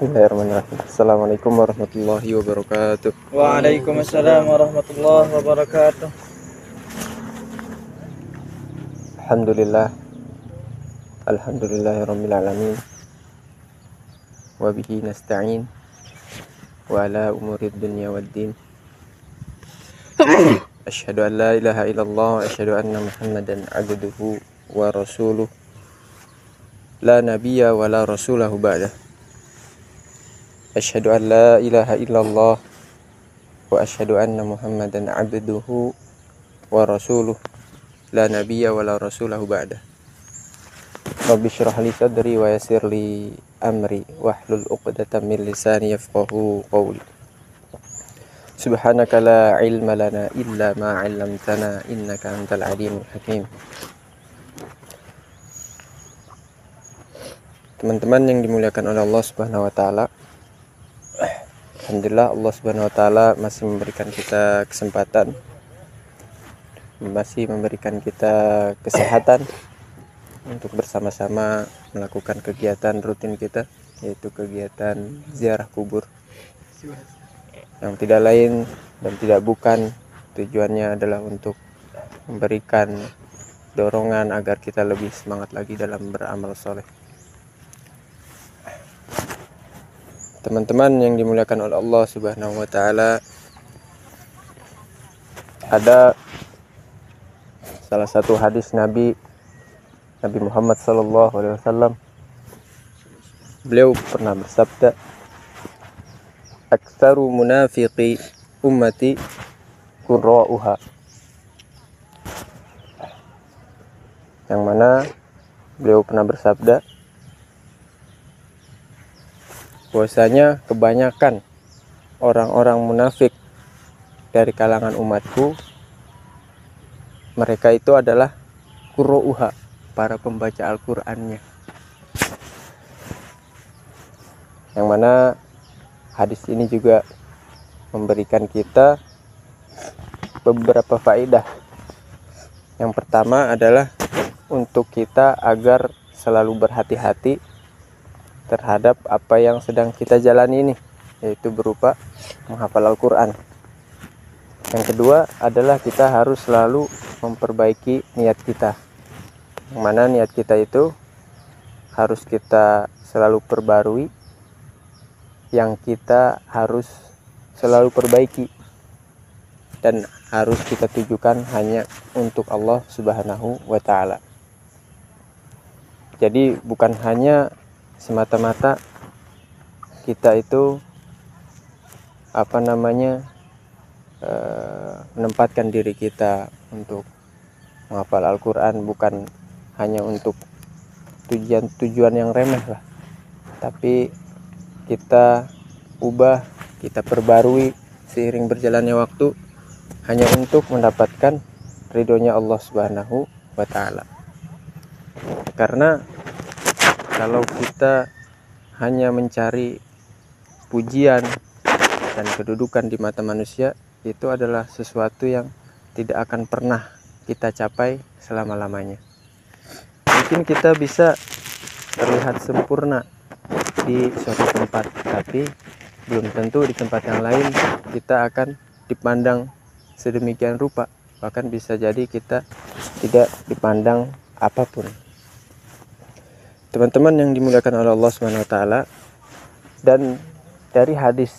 Bismillahirrahmanirrahim. Assalamualaikum warahmatullahi wabarakatuh. Waalaikumsalam warahmatullahi wabarakatuh. Alhamdulillah. Alhamdulillahirabbil alamin. Wa bihi nasta'in wa ala umurid dunya waddin. Asyhadu an la ilaha illallah wa asyhadu anna Muhammadan abduhu wa rasuluh. La nabiyya wa la rasulahu ba'dah. Asyhadu an la ilaha illallah wa asyhadu anna Muhammadan abduhu wa rasuluh. La nabiyya wa la rasulahu ba'dah. Rabbi syrah li sadri wa yassir li amri wahlul 'uqdatam min lisani yafqahu qawli. Subhanaka la ilma lana illa ma 'allamtana innaka antal alimul hakim. Teman-teman yang dimuliakan oleh Allah Subhanahu wa taala. Alhamdulillah Allah Subhanahu wa taala masih memberikan kita kesempatan, masih memberikan kita kesehatan untuk bersama-sama melakukan kegiatan rutin kita, yaitu kegiatan ziarah kubur, yang tidak lain dan tidak bukan tujuannya adalah untuk memberikan dorongan agar kita lebih semangat lagi dalam beramal soleh. Teman-teman yang dimuliakan oleh Allah Subhanahu wa taala, ada salah satu hadis Nabi Muhammad SAW. Beliau pernah bersabda, "Aktsaru munafiqi ummati qurra'uha." Yang mana beliau pernah bersabda bahwasanya kebanyakan orang-orang munafik dari kalangan umatku, mereka itu adalah qurra'uha, para pembaca Al-Qur'annya. Yang mana hadis ini juga memberikan kita beberapa faedah. Yang pertama adalah untuk kita agar selalu berhati-hati terhadap apa yang sedang kita jalani ini, yaitu berupa menghafal Al-Qur'an. Yang kedua adalah kita harus selalu memperbaiki niat kita, yang mana niat kita itu harus kita selalu perbarui, yang kita harus selalu perbaiki dan harus kita tujukan hanya untuk Allah Subhanahu wa taala. Jadi bukan hanya semata-mata kita itu menempatkan diri kita untuk menghafal Al-Qur'an, bukan hanya untuk tujuan yang remeh lah, tapi kita ubah, kita perbarui seiring berjalannya waktu hanya untuk mendapatkan ridhonya Allah Subhanahu wa taala. Karena kalau kita hanya mencari pujian dan kedudukan di mata manusia, itu adalah sesuatu yang tidak akan pernah kita capai selama-lamanya. Mungkin kita bisa terlihat sempurna di suatu tempat, tapi belum tentu di tempat yang lain kita akan dipandang sedemikian rupa. Bahkan bisa jadi kita tidak dipandang apapun. Teman-teman yang dimuliakan oleh Allah Subhanahu wa taala, dan dari hadis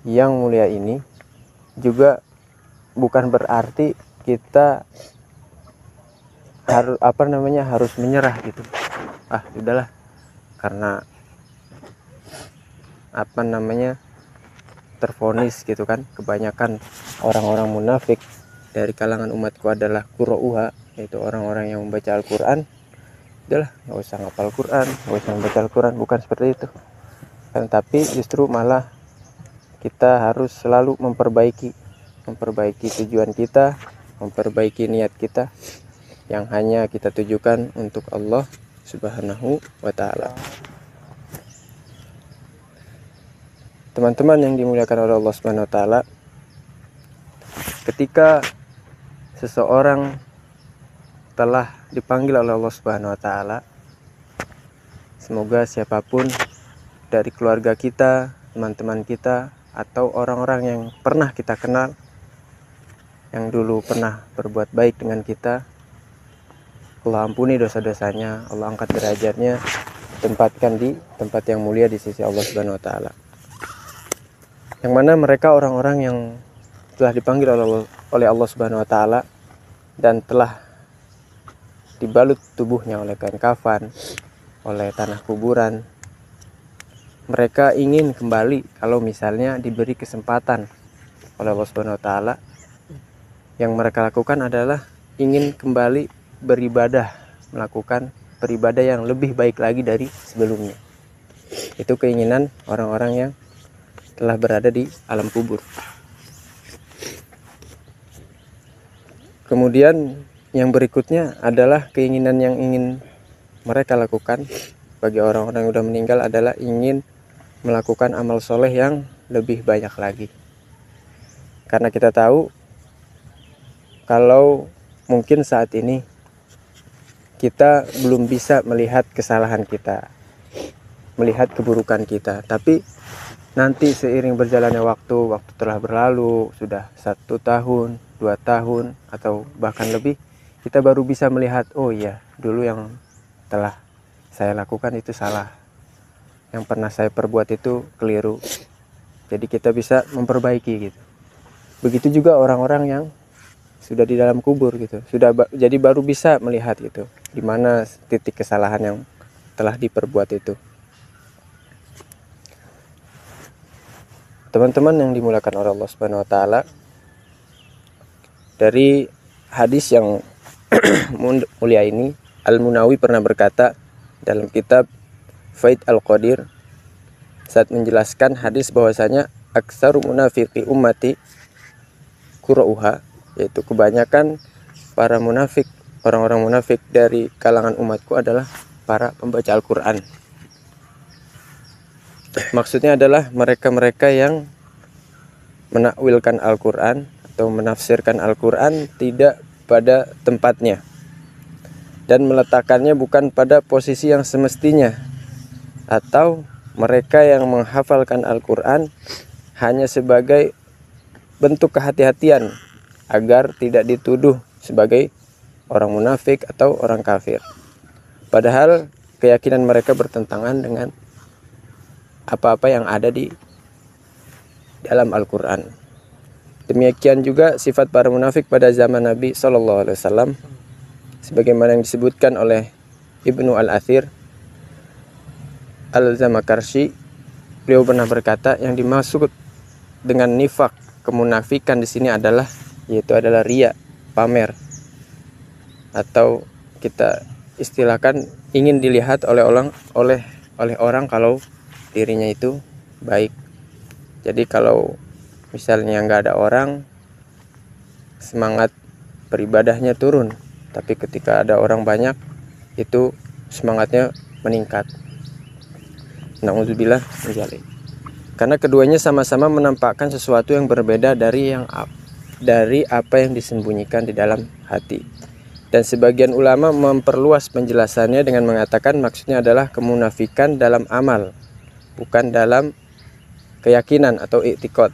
yang mulia ini juga bukan berarti kita harus menyerah gitu. Sudahlah, karena tervonis gitu kan, kebanyakan orang-orang munafik dari kalangan umatku adalah qurra'uha, yaitu orang-orang yang membaca Al-Qur'an. Udahlah, nggak usah ngapal Al-Qur'an, nggak usah membaca Al-Qur'an. Bukan seperti itu, tapi justru malah kita harus selalu memperbaiki tujuan kita, memperbaiki niat kita yang hanya kita tujukan untuk Allah Subhanahu wa taala. Teman-teman yang dimuliakan oleh Allah Subhanahu wa taala, ketika seseorang telah dipanggil oleh Allah Subhanahu wa taala, semoga siapapun dari keluarga kita, teman-teman kita, atau orang-orang yang pernah kita kenal, yang dulu pernah berbuat baik dengan kita, Allah ampuni dosa-dosanya, Allah angkat derajatnya, tempatkan di tempat yang mulia di sisi Allah Subhanahu wa taala. Yang mana mereka orang-orang yang telah dipanggil oleh Allah Subhanahu wa taala dan telah dibalut tubuhnya oleh kain kafan, oleh tanah kuburan. Mereka ingin kembali kalau misalnya diberi kesempatan oleh Allah Subhanahu wa taala. Yang mereka lakukan adalah ingin kembali beribadah, melakukan beribadah yang lebih baik lagi dari sebelumnya. Itu keinginan orang-orang yang telah berada di alam kubur. Kemudian yang berikutnya adalah keinginan yang ingin mereka lakukan bagi orang-orang yang sudah meninggal adalah ingin melakukan amal soleh yang lebih banyak lagi. Karena kita tahu kalau mungkin saat ini kita belum bisa melihat kesalahan kita, melihat keburukan kita, tapi nanti seiring berjalannya waktu telah berlalu, sudah 1 tahun, 2 tahun, atau bahkan lebih, kita baru bisa melihat, oh iya, dulu yang telah saya lakukan itu salah, yang pernah saya perbuat itu keliru. Jadi kita bisa memperbaiki gitu. Begitu juga orang-orang yang sudah di dalam kubur gitu, jadi baru bisa melihat gitu, di mana titik kesalahan yang telah diperbuat itu. Teman-teman yang dimulakan oleh Allah Subhanahu wa taala, dari hadis yang mulia ini, Al-Munawi pernah berkata dalam kitab Faid Al-Qadir saat menjelaskan hadis bahwasanya aktsaru munafiqi ummati qura'uha, yaitu kebanyakan para munafik, orang-orang munafik dari kalangan umatku adalah para pembaca Al-Quran. Maksudnya adalah mereka-mereka yang menakwilkan Al-Quran atau menafsirkan Al-Quran tidak pada tempatnya dan meletakkannya bukan pada posisi yang semestinya, atau mereka yang menghafalkan Al-Quran hanya sebagai bentuk kehati-hatian agar tidak dituduh sebagai orang munafik atau orang kafir, padahal keyakinan mereka bertentangan dengan apa-apa yang ada di dalam Al-Quran. Demikian juga sifat para munafik pada zaman Nabi SAW, sebagaimana yang disebutkan oleh Ibnu Al-Athir Al-Zamakarshi. Beliau pernah berkata, yang dimaksud dengan nifak, kemunafikan di sini adalah riya, pamer, atau kita istilahkan ingin dilihat oleh orang kalau dirinya itu baik. Jadi kalau misalnya nggak ada orang, semangat beribadahnya turun, tapi ketika ada orang banyak, itu semangatnya meningkat. Na'udzubillah min dzalik. Karena keduanya sama-sama menampakkan sesuatu yang berbeda dari apa yang disembunyikan di dalam hati. Dan sebagian ulama memperluas penjelasannya dengan mengatakan maksudnya adalah kemunafikan dalam amal, bukan dalam keyakinan atau i'tiqad.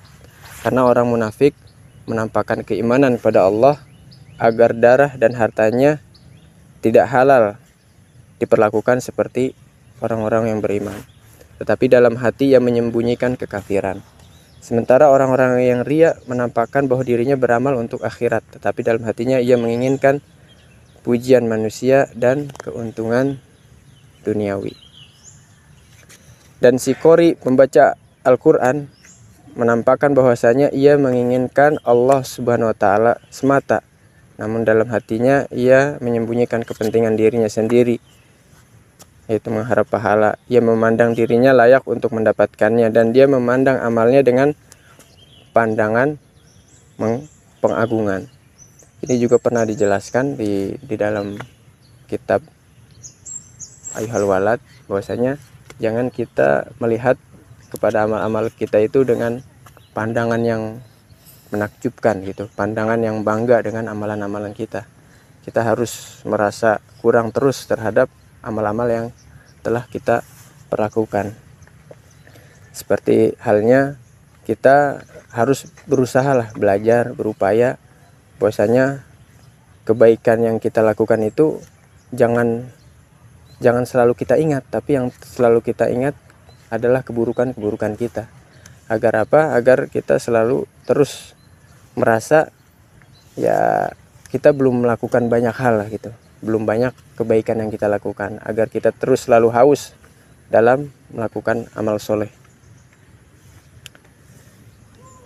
Karena orang munafik menampakkan keimanan kepada Allah agar darah dan hartanya tidak halal diperlakukan seperti orang-orang yang beriman, tetapi dalam hati ia menyembunyikan kekafiran. Sementara orang-orang yang riya menampakkan bahwa dirinya beramal untuk akhirat, tetapi dalam hatinya ia menginginkan pujian manusia dan keuntungan duniawi. Dan si qori pembaca Al-Quran menampakkan bahwasanya ia menginginkan Allah Subhanahu wa taala semata, namun dalam hatinya ia menyembunyikan kepentingan dirinya sendiri, yaitu mengharap pahala. Ia memandang dirinya layak untuk mendapatkannya, dan dia memandang amalnya dengan pandangan pengagungan. Ini juga pernah dijelaskan di dalam kitab Ayyuhal Walad, bahwasanya jangan kita melihat kepada amal-amal kita itu dengan pandangan yang menakjubkan gitu, pandangan yang bangga dengan amalan-amalan kita. Kita harus merasa kurang terus terhadap amal-amal yang telah kita perlakukan. Seperti halnya kita harus berusaha lah, belajar, berupaya bahwasanya kebaikan yang kita lakukan itu jangan selalu kita ingat, tapi yang selalu kita ingat adalah keburukan-keburukan kita. Agar apa? Agar kita selalu terus merasa ya kita belum melakukan banyak hal lah gitu, belum banyak kebaikan yang kita lakukan, agar kita terus selalu haus dalam melakukan amal soleh.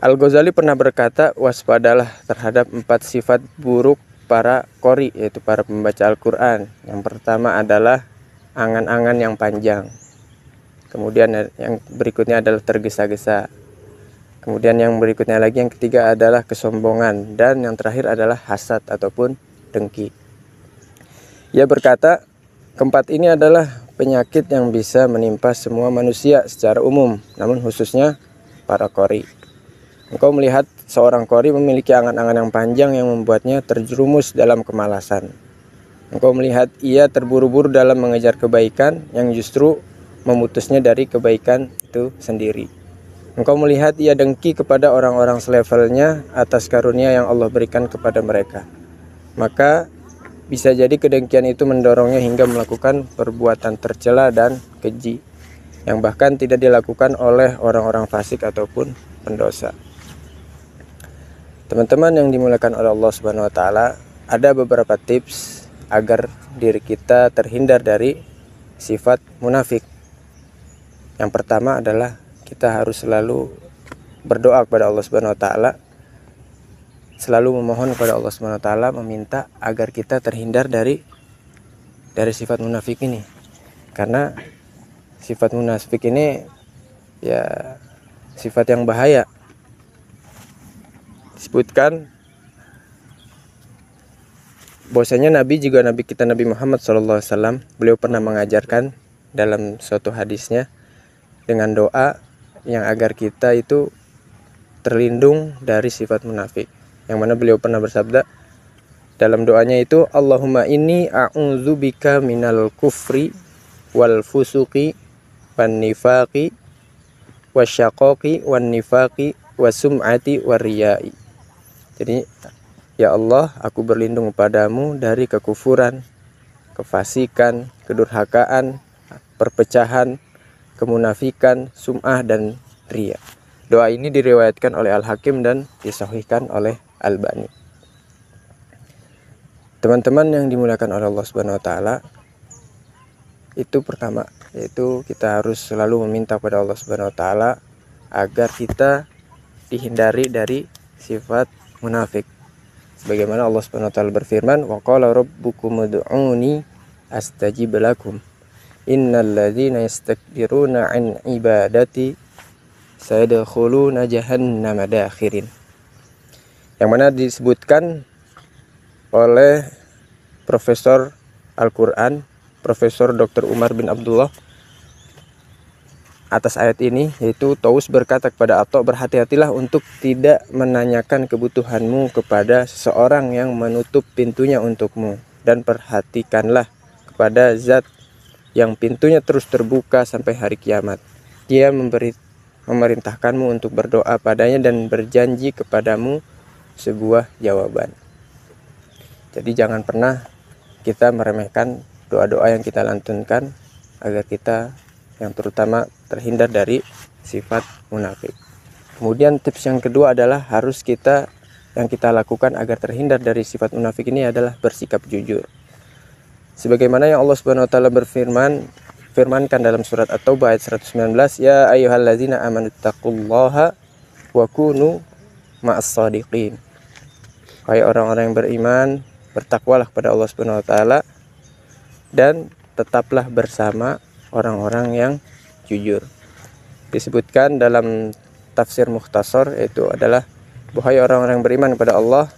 Al-Ghazali pernah berkata, waspadalah terhadap 4 sifat buruk para qori, yaitu para pembaca Al-Quran. Yang pertama adalah angan-angan yang panjang. Kemudian yang berikutnya adalah tergesa-gesa. Kemudian yang berikutnya lagi, yang ketiga adalah kesombongan. Dan yang terakhir adalah hasad ataupun dengki. Ia berkata, keempat ini adalah penyakit yang bisa menimpa semua manusia secara umum, namun khususnya para qori. Engkau melihat seorang qori memiliki angan-angan yang panjang yang membuatnya terjerumus dalam kemalasan. Engkau melihat ia terburu-buru dalam mengejar kebaikan yang justru memutusnya dari kebaikan itu sendiri. Engkau melihat ia dengki kepada orang-orang selevelnya atas karunia yang Allah berikan kepada mereka. Maka bisa jadi kedengkian itu mendorongnya hingga melakukan perbuatan tercela dan keji, yang bahkan tidak dilakukan oleh orang-orang fasik ataupun pendosa. Teman-teman yang dimuliakan oleh Allah Subhanahu wa taala, ada beberapa tips agar diri kita terhindar dari sifat munafik. Yang pertama adalah kita harus selalu berdoa kepada Allah Subhanahu wa taala, selalu memohon kepada Allah Subhanahu wa taala, meminta agar kita terhindar dari sifat munafik ini. Karena sifat munafik ini ya sifat yang bahaya. Disebutkan bahwasanya Nabi kita Nabi Muhammad SAW, beliau pernah mengajarkan dalam suatu hadisnya dengan doa yang agar kita itu terlindung dari sifat munafik, yang mana beliau pernah bersabda dalam doanya itu, Allahumma inni a'udzubika minal kufri wal fusuqi wan nifaqi wasyaqaqi wan nifaqi wasum'ati wariyai. Jadi, ya Allah, aku berlindung padamu dari kekufuran, kefasikan, kedurhakaan, perpecahan, kemunafikan, sum'ah, dan riya. Doa ini diriwayatkan oleh Al-Hakim dan disahihkan oleh Albani. Teman-teman yang dimuliakan oleh Allah Subhanahu wa taala, itu pertama, yaitu kita harus selalu meminta kepada Allah Subhanahu wa taala agar kita dihindari dari sifat munafik. Sebagaimana Allah Subhanahu wa taala berfirman, wa qala rabbukum ud'uni astajib lakum innal ladzina yastakbiruna an ibadati sayadkhuluna jahannama dakhirin. Yang mana disebutkan oleh Profesor Al-Quran, Profesor Dr. Umar bin Abdullah atas ayat ini, yaitu Taus berkata kepada Atha, berhati-hatilah untuk tidak menanyakan kebutuhanmu kepada seseorang yang menutup pintunya untukmu, dan perhatikanlah kepada Zat yang pintunya terus terbuka sampai hari kiamat. Dia memerintahkanmu untuk berdoa padanya dan berjanji kepadamu sebuah jawaban. Jadi jangan pernah kita meremehkan doa-doa yang kita lantunkan, agar kita yang terutama terhindar dari sifat munafik. Kemudian tips yang kedua adalah yang kita lakukan agar terhindar dari sifat munafik ini adalah bersikap jujur. Sebagaimana yang Allah Subhanahu wa taala firmankan dalam surat At-Taubah ayat 119, ya ayyuhallazina amanu taqullaha wa kunu ma'as shadiqin. Wahai orang-orang yang beriman, bertakwalah kepada Allah Subhanahu wa taala dan tetaplah bersama orang-orang yang jujur. Disebutkan dalam tafsir Mukhtasar, yaitu adalah wahai orang-orang yang beriman kepada Allah,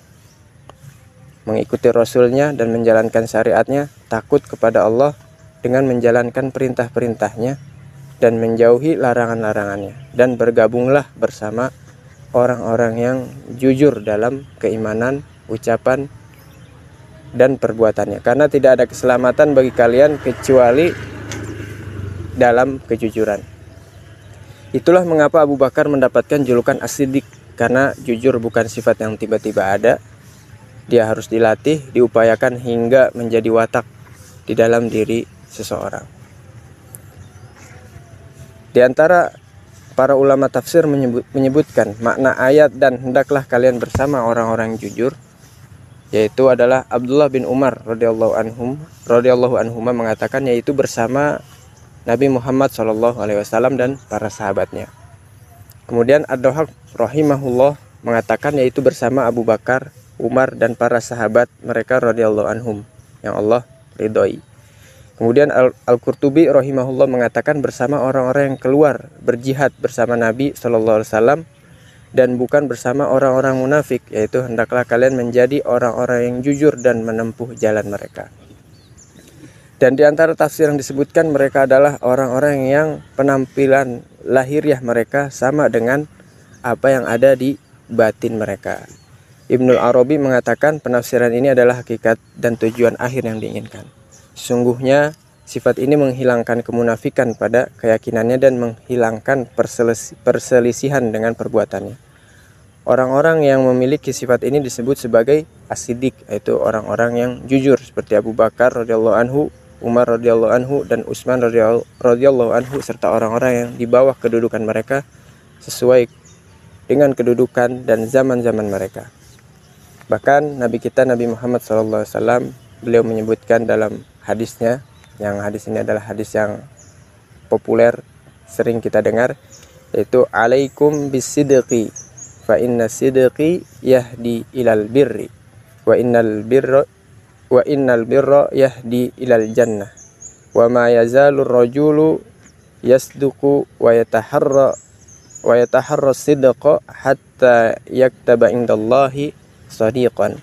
mengikuti Rasulnya dan menjalankan syariatnya, takut kepada Allah dengan menjalankan perintah-perintahnya dan menjauhi larangan-larangannya, dan bergabunglah bersama orang-orang yang jujur dalam keimanan, ucapan, dan perbuatannya, karena tidak ada keselamatan bagi kalian kecuali dalam kejujuran. Itulah mengapa Abu Bakar mendapatkan julukan As-Siddiq, karena jujur bukan sifat yang tiba-tiba ada. Dia harus dilatih, diupayakan hingga menjadi watak di dalam diri seseorang. Di antara para ulama tafsir menyebutkan makna ayat dan hendaklah kalian bersama orang-orang yang jujur, yaitu adalah Abdullah bin Umar radhiyallahu anhuma mengatakan, yaitu bersama Nabi Muhammad SAW dan para sahabatnya. Kemudian Ad-Dhahhak rahimahullah mengatakan, yaitu bersama Abu Bakar, Umar dan para sahabat mereka radhiyallahu anhum yang Allah ridhoi. Kemudian Al-Qurtubi rahimahullah mengatakan bersama orang-orang yang keluar berjihad bersama Nabi SAW dan bukan bersama orang-orang munafik, yaitu hendaklah kalian menjadi orang-orang yang jujur dan menempuh jalan mereka. Dan di antara tafsir yang disebutkan, mereka adalah orang-orang yang penampilan lahiriah mereka sama dengan apa yang ada di batin mereka. Ibnul Arabi mengatakan penafsiran ini adalah hakikat dan tujuan akhir yang diinginkan. Sesungguhnya sifat ini menghilangkan kemunafikan pada keyakinannya dan menghilangkan perselisihan dengan perbuatannya. Orang-orang yang memiliki sifat ini disebut sebagai as-siddiq, yaitu orang-orang yang jujur seperti Abu Bakar radhiyallahu anhu, Umar radhiyallahu anhu, dan Utsman radhiyallahu anhu, serta orang-orang yang di bawah kedudukan mereka sesuai dengan kedudukan dan zaman-zaman mereka. Bahkan Nabi kita Nabi Muhammad SAW, beliau menyebutkan dalam hadisnya, yang hadis ini adalah hadis yang populer sering kita dengar, yaitu alaikum bisidqi fa inna sidqi yahdi ilal birri wa innal birra yahdi ilal jannah wa ma yazalur rajulu yasduqu wa yataharra sidqa hatta yaktaba indallahi sadiqan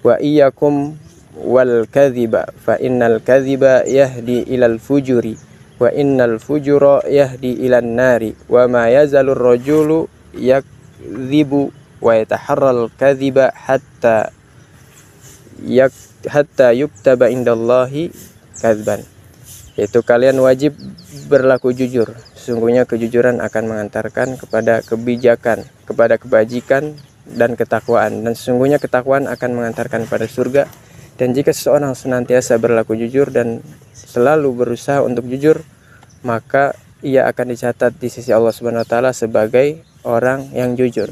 wa iyyakum wal kadhiba fa innal kadhiba yahdi ilal fujuri wa innal fujura yahdi ilan nari wa ma yazalur rajulu yakdhibu wa yataharral kadhiba hatta yuktaba indallahi kadzban. Yaitu kalian wajib berlaku jujur. Sesungguhnya kejujuran akan mengantarkan kepada kebijakan, kepada kebajikan dan ketakwaan, dan sesungguhnya ketakwaan akan mengantarkan pada surga. Dan jika seseorang senantiasa berlaku jujur dan selalu berusaha untuk jujur, maka ia akan dicatat di sisi Allah Subhanahu wa taala sebagai orang yang jujur.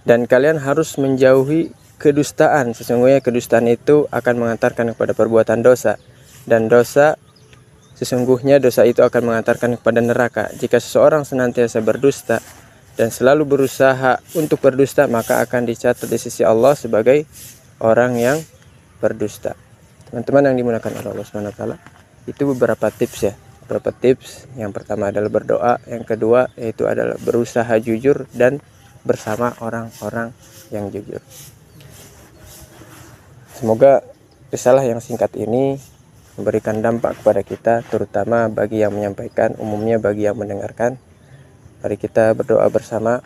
Dan kalian harus menjauhi kedustaan. Sesungguhnya kedustaan itu akan mengantarkan kepada perbuatan dosa, dan sesungguhnya dosa itu akan mengantarkan kepada neraka. Jika seseorang senantiasa berdusta dan selalu berusaha untuk berdusta, maka akan dicatat di sisi Allah sebagai orang yang berdusta. Teman-teman yang dimuliakan oleh Allah Subhanahu wa taala, itu beberapa tips ya. Beberapa tips. Yang pertama adalah berdoa, yang kedua yaitu adalah berusaha jujur dan bersama orang-orang yang jujur. Semoga risalah yang singkat ini memberikan dampak kepada kita, terutama bagi yang menyampaikan, umumnya bagi yang mendengarkan. Mari kita berdoa bersama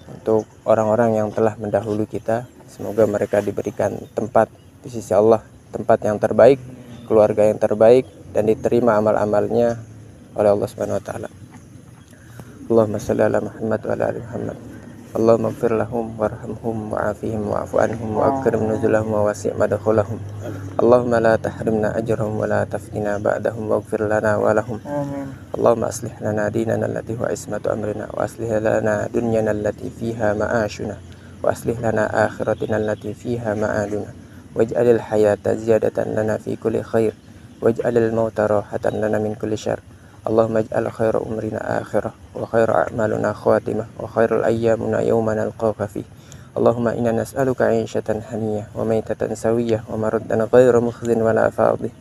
untuk orang-orang yang telah mendahului kita. Semoga mereka diberikan tempat di sisi Allah, tempat yang terbaik, keluarga yang terbaik, dan diterima amal-amalnya oleh Allah Subhanahu wa taala. Allahumma shalli ala Muhammad wa ala ali Muhammad. Allahumma ighfir lahum warhamhum wa'afihim wa'fu anhum wa akrim nuzulahum wa wasi' madkhulahum. Allahumma la tahrimna ajrahum wa la taftina ba'dahum waghfir lana wa lahum. Allahumma aslih lana dinana allati huwa ismatu amrina wa aslih lana dunyana allati fiha ma'ashuna wa aslih lana akhiratina allati fiha ma'aduna waj'alil hayata ziyadatan lana fi kulli khair waj'alil mauta rahatan lana min kulli syarr. Allahumma ij'al khaira umrina akhirah wa khaira a'maluna khawatimah wa khairul ayyamuna yawma nalqaka fih. Allahumma inna nas'aluka 'ishatan haniyah wa maitatan sawiyah wa maraddan ghayra mukhzin wa la fadih.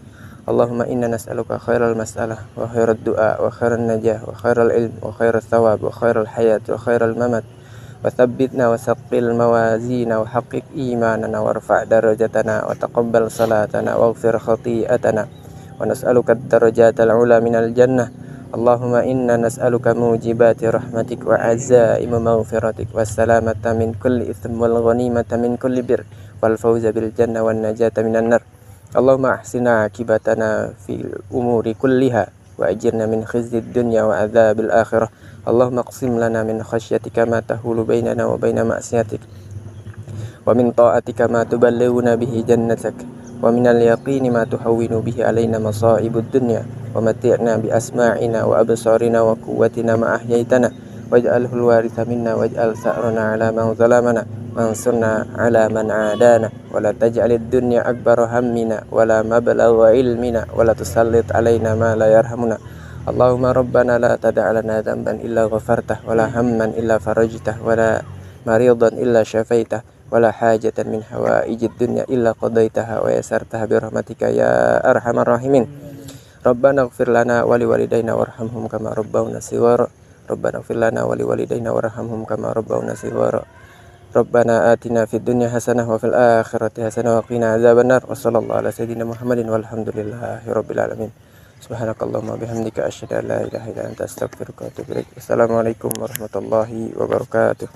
Allahumma inna nas'aluka khairal mas'alah wa khairal du'a wa khairal najah wa khairal ilm wa khairal thawab wa khairal hayat wa khairal mamat wa thabbitna wa saqqil mawazina wa haqqiq imanana wa rfa' darajatana wa taqabbal salatana wa ighfir khati'atana wa nas'aluka ad-darajatal 'ula minal jannah. Allahumma inna nas'aluka mujibati rahmatik wa azaima maghfiratik was salamata min kulli itsm wal ghanimata min kulli bir wal fawza bil jannah wan najata minan nar. Allahumma ahsina akibatana fil umuri kulliha وأجرنا من خزي الدنيا وعذاب الآخرة. اللهم اقسم لنا من خشيتك ما تحول بيننا وبين معصيتك، ومن طاعتك ما تبلغنا به جنتك، ومن اليقين ما تهون به علينا مصائب الدنيا، ومتعنا بأسماعنا وأبصارنا وقوتنا ما أحييتنا، واجعله الوارث منا، واجعل ثأرنا على من ظلمنا، وانصرنا على من عادانا، ولا تجعل الدنيا أكبر همنا ولا مبلغ علمنا، ولا تسلط علينا ما لا يرحمنا. اللهم ربنا لا تدع لنا ذنبا إلا غفرته، ولا هما إلا فرجته، ولا مريضا إلا شفيته، ولا حاجة من حوائج الدنيا إلا قضيتها ويسرتها برحمتك يا أرحم الراحمين. ربنا اغفر لنا ولوالدينا وارحمهم كما ربونا صغارا. ربنا اغفر لنا ولوالدينا وارحمهم كما ربونا صغارا. ربنا آتنا في الدنيا حسنة وفي الآخرة حسنة وقنا عذاب النار. وصلى الله على سيدنا محمد والحمد لله رب العالمين. سبحانك اللهم وبحمدك أشهد أن لا إله إلا أنت أستغفرك وأتوب إليك. السلام عليكم ورحمة الله وبركاته.